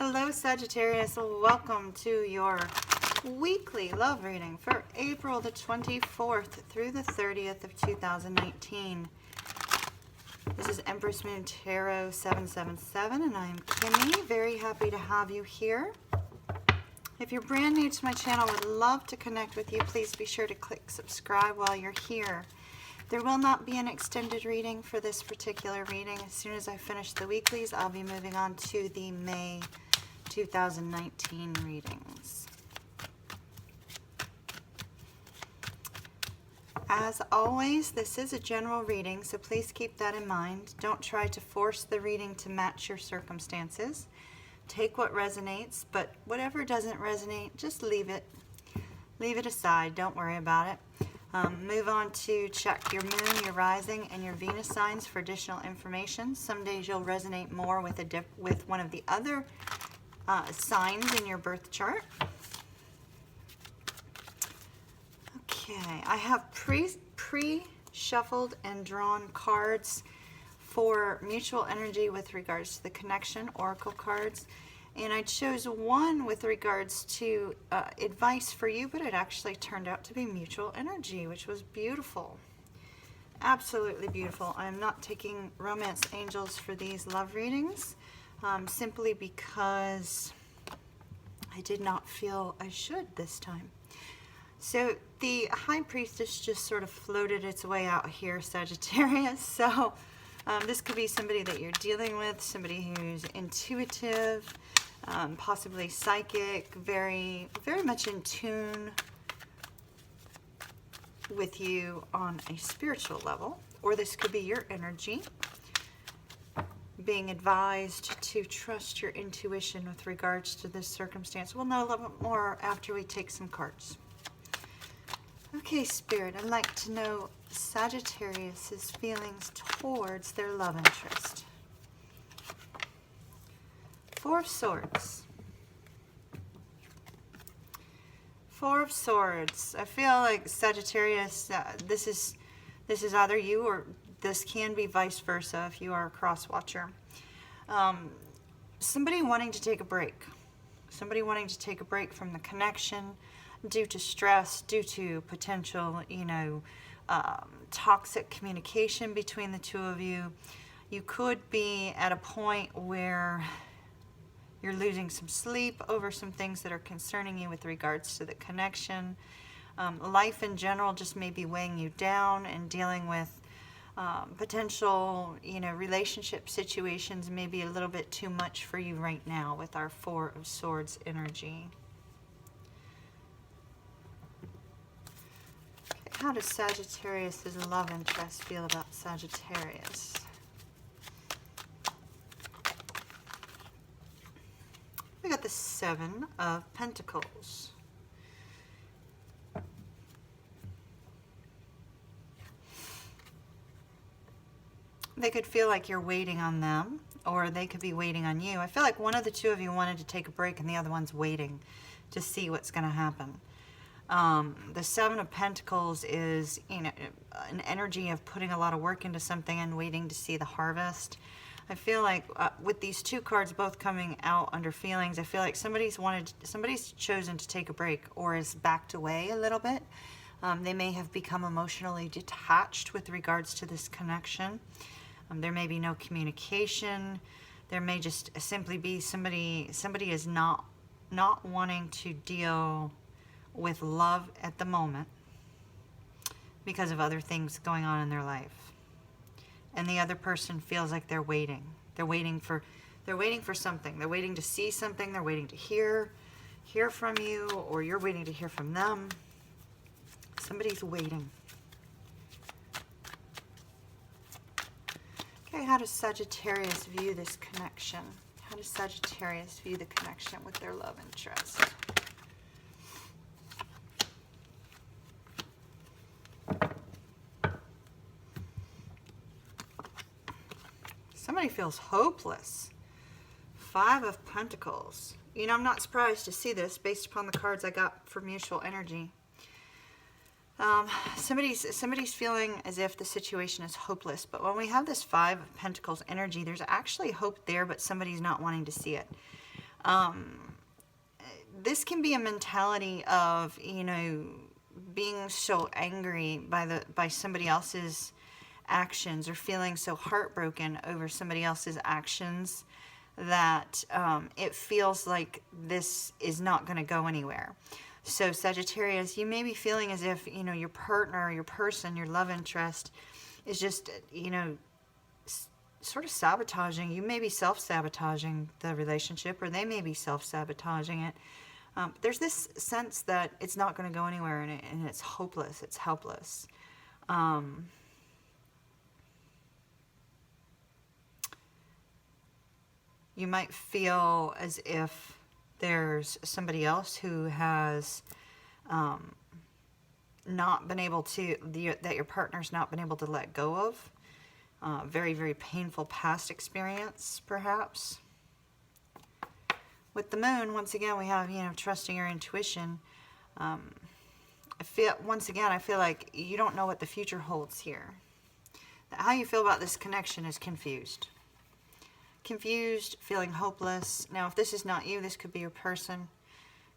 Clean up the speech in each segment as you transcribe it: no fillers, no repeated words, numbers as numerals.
Hello Sagittarius, welcome to your weekly love reading for April the 24th through the 30th of 2019. This is Empress Moon Tarot 777 and I'm Kimmy. Very happy to have you here. If you're brand new to my channel, would love to connect with you. Please be sure to click subscribe while you're here. There will not be an extended reading for this particular reading. As soon as I finish the weeklies, I'll be moving on to the May 2019 readings. As always, this is a general reading, so please keep that in mind. Don't try to force the reading to match your circumstances. Take what resonates, but whatever doesn't resonate, just leave it. Leave it aside. Don't worry about it. Move on to check your moon, your rising, and your Venus signs for additional information. Some days you'll resonate more with one of the other signs in your birth chart. Okay, I have pre-shuffled and drawn cards for mutual energy with regards to the connection, oracle cards. And I chose one with regards to advice for you, but it actually turned out to be mutual energy, which was beautiful. Absolutely beautiful. I'm not taking romance angels for these love readings, simply because I did not feel I should this time. So the High Priestess just sort of floated its way out here, Sagittarius. So this could be somebody that you're dealing with, somebody who's intuitive, possibly psychic, very much in tune with you on a spiritual level. Or this could be your energy, being advised to trust your intuition with regards to this circumstance. We'll know a little bit more after we take some cards. Okay, Spirit, I'd like to know Sagittarius's feelings towards their love interest. Four of Swords. Four of Swords. I feel like Sagittarius, this is either you or this can be vice versa if you are a cross watcher. Somebody wanting to take a break. Somebody wanting to take a break from the connection due to stress, due to potential, toxic communication between the two of you. You could be at a point where you're losing some sleep over some things that are concerning you with regards to the connection. Life in general just may be weighing you down, and dealing with potential, relationship situations may be a little bit too much for you right now with our Four of Swords energy. Okay, how does Sagittarius's love interest feel about Sagittarius? We got the Seven of Pentacles. They could feel like you're waiting on them, or they could be waiting on you. I feel like one of the two of you wanted to take a break and the other one's waiting to see what's going to happen. The Seven of Pentacles is, an energy of putting a lot of work into something and waiting to see the harvest. I feel like with these two cards both coming out under feelings, I feel like somebody's chosen to take a break or is backed away a little bit. They may have become emotionally detached with regards to this connection. There may be no communication. There may just simply be somebody is not wanting to deal with love at the moment because of other things going on in their life. And the other person feels like they're waiting. They're waiting for something. They're waiting to see something. They're waiting to hear from you, or you're waiting to hear from them. Somebody's waiting. Okay, how does Sagittarius view this connection? How does Sagittarius view the connection with their love interest? Somebody feels hopeless. Five of Pentacles. I'm not surprised to see this based upon the cards I got for mutual energy. Somebody's feeling as if the situation is hopeless, but when we have this Five of Pentacles energy, there's actually hope there, but somebody's not wanting to see it. This can be a mentality of, you know, being so angry by somebody else's actions, or feeling so heartbroken over somebody else's actions that it feels like this is not going to go anywhere. So Sagittarius, you may be feeling as if, you know, your partner, your person, your love interest is just, you know, sort of sabotaging. You may be self-sabotaging the relationship, or they may be self-sabotaging it. There's this sense that it's not going to go anywhere, and it's hopeless, it's helpless. You might feel as if there's somebody else who has not been able to, that your partner's not been able to let go of. Very, very painful past experience, perhaps. With the moon, once again, we have, you know, trusting your intuition. I feel like you don't know what the future holds here. How you feel about this connection is confused. Confused, feeling hopeless. Now, if this is not you, this could be your person.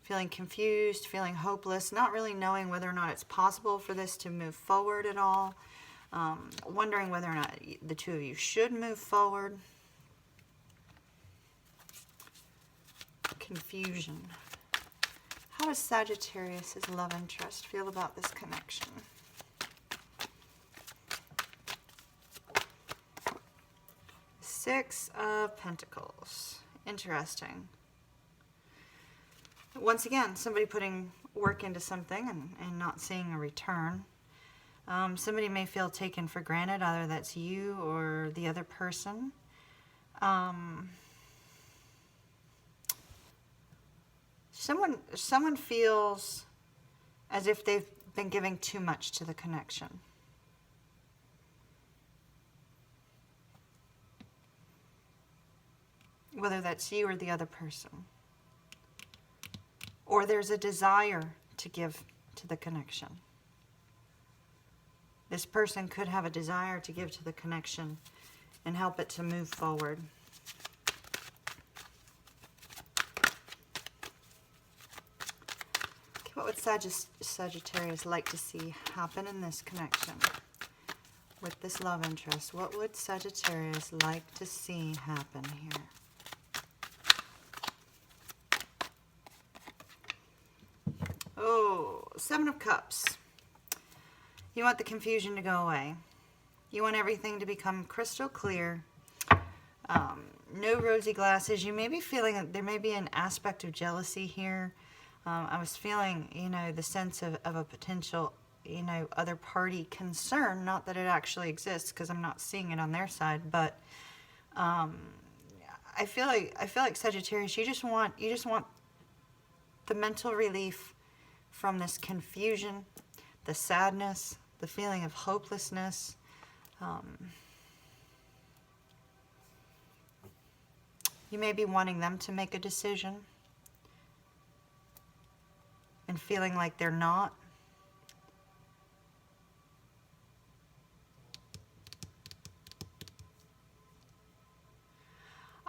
Feeling confused, feeling hopeless, not really knowing whether or not it's possible for this to move forward at all. Wondering whether or not the two of you should move forward. Confusion. How does Sagittarius' love interest feel about this connection? Six of Pentacles. Interesting. Once again, somebody putting work into something and not seeing a return. Somebody may feel taken for granted, either that's you or the other person. Someone feels as if they've been giving too much to the connection. Whether that's you or the other person. Or there's a desire to give to the connection. This person could have a desire to give to the connection and help it to move forward. Okay, what would Sagittarius like to see happen in this connection with this love interest? What would Sagittarius like to see happen here? Oh, Seven of Cups. You want the confusion to go away. You want everything to become crystal clear. No rosy glasses. You may be feeling that there may be an aspect of jealousy here. I was feeling, you know, the sense of a potential, you know, other party concern. Not that it actually exists, because I'm not seeing it on their side. But I feel like Sagittarius, you just want the mental relief from this confusion, the sadness, the feeling of hopelessness. You may be wanting them to make a decision and feeling like they're not.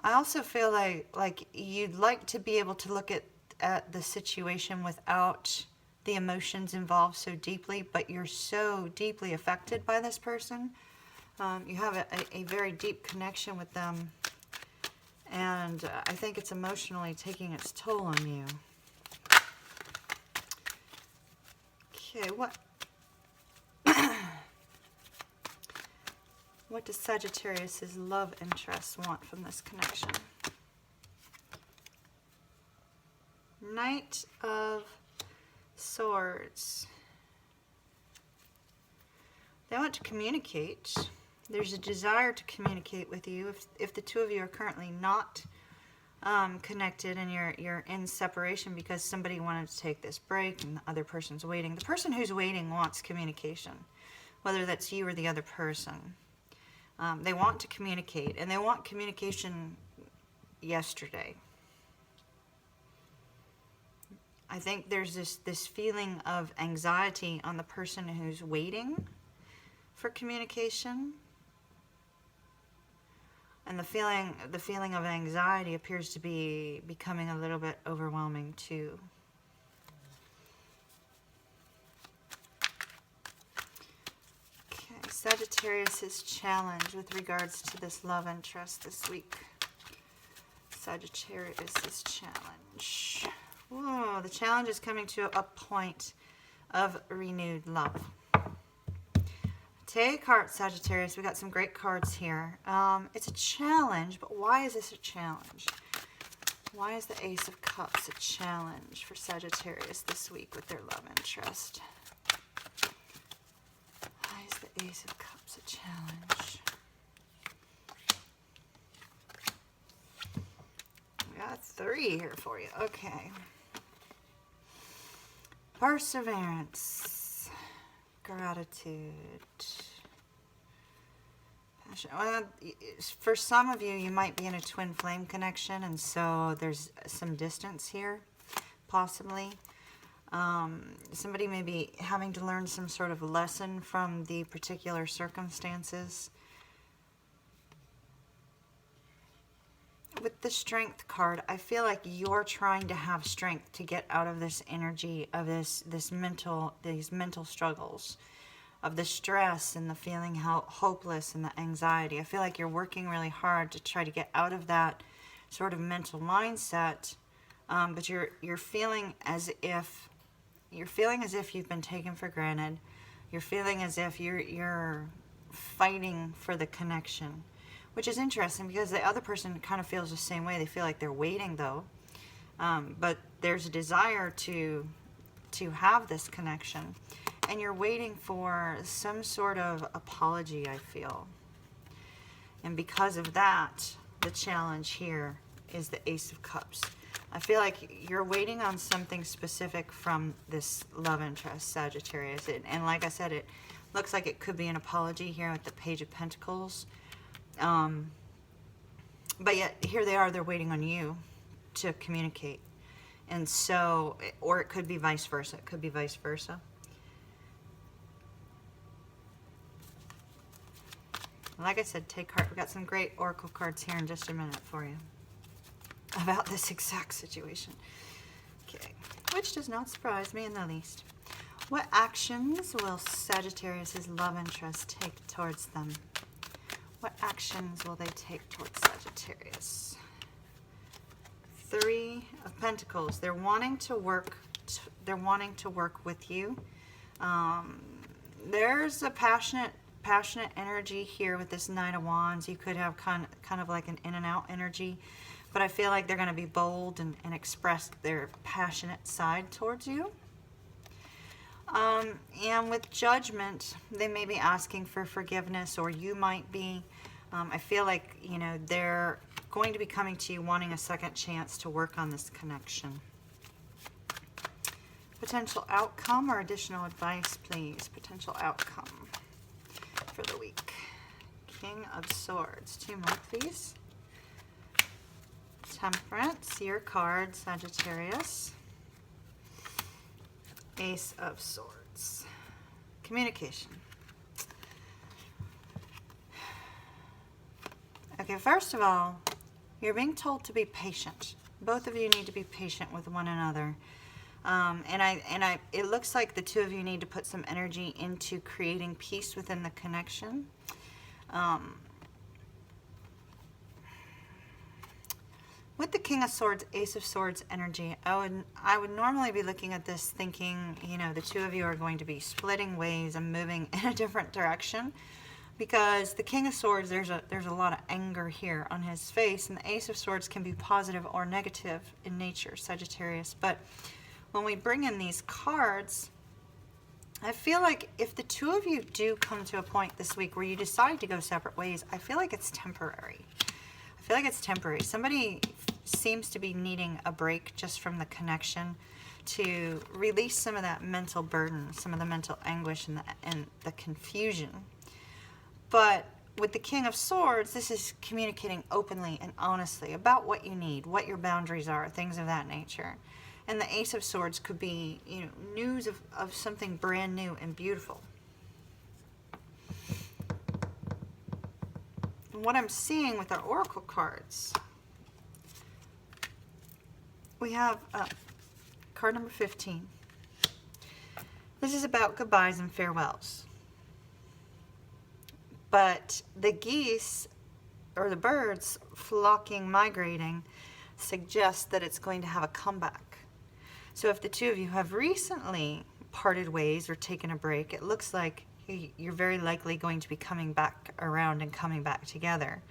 I also feel like you'd like to be able to look at the situation without the emotions involved so deeply, but you're so deeply affected by this person. You have a very deep connection with them, and I think it's emotionally taking its toll on you. Okay, what does Sagittarius' love interest want from this connection? Knight of Swords. They want to communicate. There's a desire to communicate with you. If the two of you are currently not connected and you're in separation because somebody wanted to take this break and the other person's waiting. The person who's waiting wants communication, whether that's you or the other person. They want to communicate, and they want communication yesterday. I think there's this feeling of anxiety on the person who's waiting for communication. And the feeling of anxiety appears to be becoming a little bit overwhelming too. Okay, Sagittarius' challenge with regards to this love interest this week. Sagittarius' challenge. Whoa, the challenge is coming to a point of renewed love. Take heart, Sagittarius. We got some great cards here. It's a challenge, but why is this a challenge? Why is the Ace of Cups a challenge for Sagittarius this week with their love interest? Why is the Ace of Cups a challenge? We got 3 here for you. Okay. Perseverance. Gratitude. Passion. Well, for some of you might be in a twin flame connection, and so there's some distance here, possibly. Somebody may be having to learn some sort of lesson from the particular circumstances. With the Strength card, I feel like you're trying to have strength to get out of this energy of these mental struggles, of the stress and the feeling hopeless and the anxiety. I feel like you're working really hard to try to get out of that sort of mental mindset, but you're feeling as if you've been taken for granted. You're feeling as if you're fighting for the connection. Which is interesting because the other person kind of feels the same way. They feel like they're waiting though. But there's a desire to have this connection. And you're waiting for some sort of apology, I feel. And because of that, the challenge here is the Ace of Cups. I feel like you're waiting on something specific from this love interest, Sagittarius. And like I said, it looks like it could be an apology here with the Page of Pentacles. But yet here they are, they're waiting on you to communicate. And so, or it could be vice versa. It could be vice versa. Like I said, take heart. We've got some great oracle cards here in just a minute for you about this exact situation. Okay, which does not surprise me in the least. What actions will Sagittarius' love interest take towards them? What actions will they take towards Sagittarius? 3 of Pentacles. They're wanting to work. They're wanting to work with you. There's a passionate energy here with this Knight of Wands. You could have kind of like an in and out energy, but I feel like they're going to be bold and express their passionate side towards you. And with Judgment, they may be asking for forgiveness, or you might be. I feel like, you know, they're going to be coming to you wanting a second chance to work on this connection. Potential outcome or additional advice, please. Potential outcome for the week. King of Swords. 2 more, please. Temperance, your card, Sagittarius. Ace of Swords. Communication. Okay, first of all, you're being told to be patient. Both of you need to be patient with one another. It looks like the 2 of you need to put some energy into creating peace within the connection. With the King of Swords, Ace of Swords energy, I would normally be looking at this thinking, you know, the 2 of you are going to be splitting ways and moving in a different direction, because the King of Swords, there's a lot of anger here on his face, and the Ace of Swords can be positive or negative in nature, Sagittarius. But when we bring in these cards, I feel like if the 2 of you do come to a point this week where you decide to go separate ways, I feel like it's temporary. I feel like it's temporary. Somebody seems to be needing a break just from the connection to release some of that mental burden, some of the mental anguish and the confusion. But with the King of Swords, this is communicating openly and honestly about what you need, what your boundaries are, things of that nature. And the Ace of Swords could be, you know, news of something brand new and beautiful. what I'm seeing with our oracle cards, we have card number 15. This is about goodbyes and farewells. But the geese or the birds flocking, migrating, suggests that it's going to have a comeback. So if the two of you have recently parted ways or taken a break, it looks like you're very likely going to be coming back around and coming back together.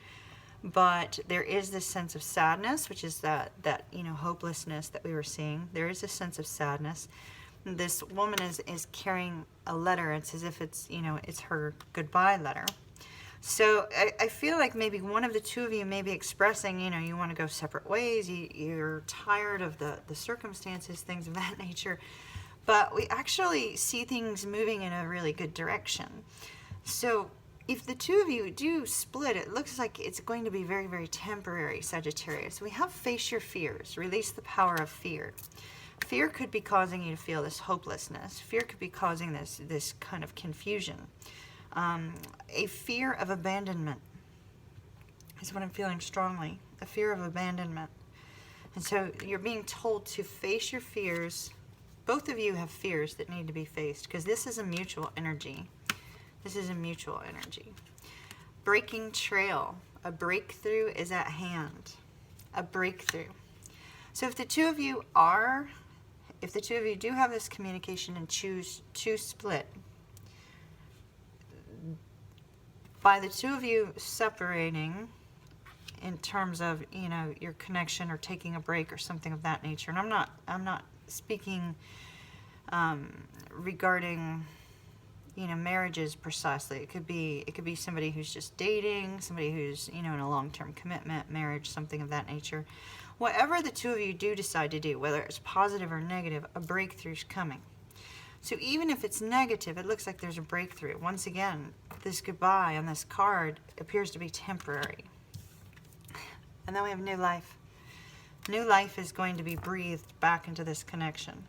But there is this sense of sadness, which is that hopelessness that we were seeing. There is a sense of sadness. This woman is carrying a letter. It's as if it's, it's her goodbye letter. So I feel like maybe one of the two of you may be expressing, you want to go separate ways. You're tired of the circumstances, things of that nature. But we actually see things moving in a really good direction. So if the two of you do split, it looks like it's going to be very, very temporary, Sagittarius. We have face your fears, release the power of fear. Fear could be causing you to feel this hopelessness. Fear could be causing this kind of confusion. A fear of abandonment is what I'm feeling strongly. A fear of abandonment. And so you're being told to face your fears. Both of you have fears that need to be faced because this is a mutual energy. This is a mutual energy. Breaking trail. A breakthrough is at hand. A breakthrough. So if the two of you do have this communication and choose to split, by the two of you separating in terms of, your connection or taking a break or something of that nature, and I'm not speaking regarding, marriages precisely. It could be somebody who's just dating, somebody who's, in a long-term commitment, marriage, something of that nature. Whatever the two of you do decide to do, whether it's positive or negative, a breakthrough's coming. So even if it's negative, it looks like there's a breakthrough. Once again, this goodbye on this card appears to be temporary. And then we have new life. New life is going to be breathed back into this connection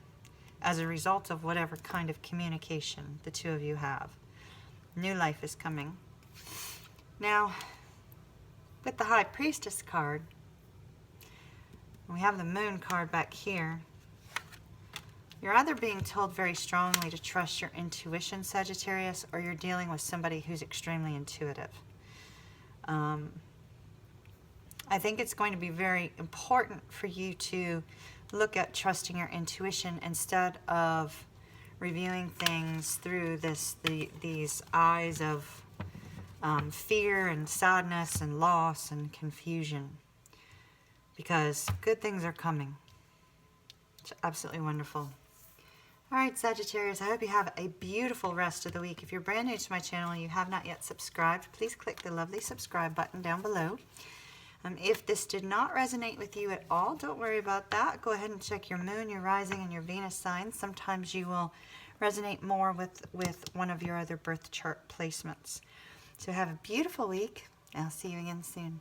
as a result of whatever kind of communication the two of you have. New life is coming. Now, with the High Priestess card, we have the Moon card back here. You're either being told very strongly to trust your intuition, Sagittarius, or you're dealing with somebody who's extremely intuitive. I think it's going to be very important for you to look at trusting your intuition instead of reviewing things through these eyes of fear and sadness and loss and confusion. Because good things are coming. It's absolutely wonderful. All right, Sagittarius, I hope you have a beautiful rest of the week. If you're brand new to my channel and you have not yet subscribed, please click the lovely subscribe button down below. If this did not resonate with you at all, don't worry about that. Go ahead and check your Moon, your Rising, and your Venus signs. Sometimes you will resonate more with one of your other birth chart placements. So have a beautiful week, and I'll see you again soon.